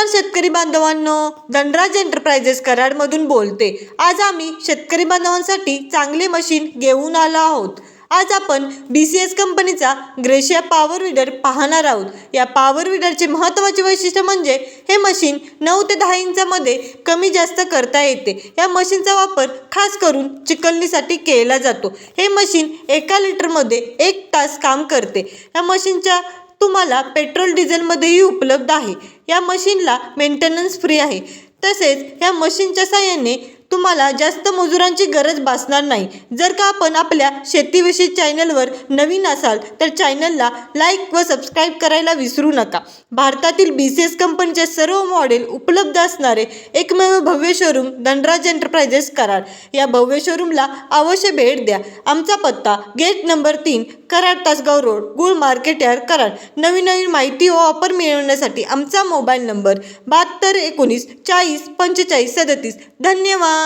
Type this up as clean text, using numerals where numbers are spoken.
शेतकरी बांधवांनो, धनराज एंटरप्राइजेस कराडमधून बोलते। आज आम्ही शेतकरी बांधवांसाठी चांगले मशीन घेऊन आलो आहोत। आज आपण BCS कंपनीचा ग्रेशिया पॉवर विडर पाहणार आहोत। या पॉवर विडरचे महत्त्वाचे वैशिष्ट्य म्हणजे हे मशीन 9 ते 10 इंचामध्ये कमी जास्त करता येते। या मशीनचा वापर खास करून चिकलणीसाठी केला जातो। हे मशीन 1 लिटरमध्ये 1 तास काम करते। या मशीनच्या तुम्हाला पेट्रोल डिझेलमध्येही उपलब्ध आहे। या मशीनला मेंटेनन्स फ्री आहे। तसेच या मशीनच्या साहाय्याने तुम्हाला जास्त मजुरांची गरज भासणार नाही। जर का आपण आपल्या शेतीविषयी चॅनलवर नवीन असाल तर चॅनलला लाईक व सबस्क्राईब करायला विसरू नका। भारतातील BCS कंपनीचे सर्व मॉडेल उपलब्ध असणारे एकमेव भव्य शोरूम धनराज एंटरप्राइजेस कराड। या भव्य शोरूमला अवश्य भेट द्या। आमचा पत्ता gate number 3 Karad Tasgaon road, गुळ मार्केट यार्ड कराड। नवीन माहिती व ऑफर मिळवण्यासाठी आमचा मोबाईल नंबर 72 19 40 45 37। धन्यवाद।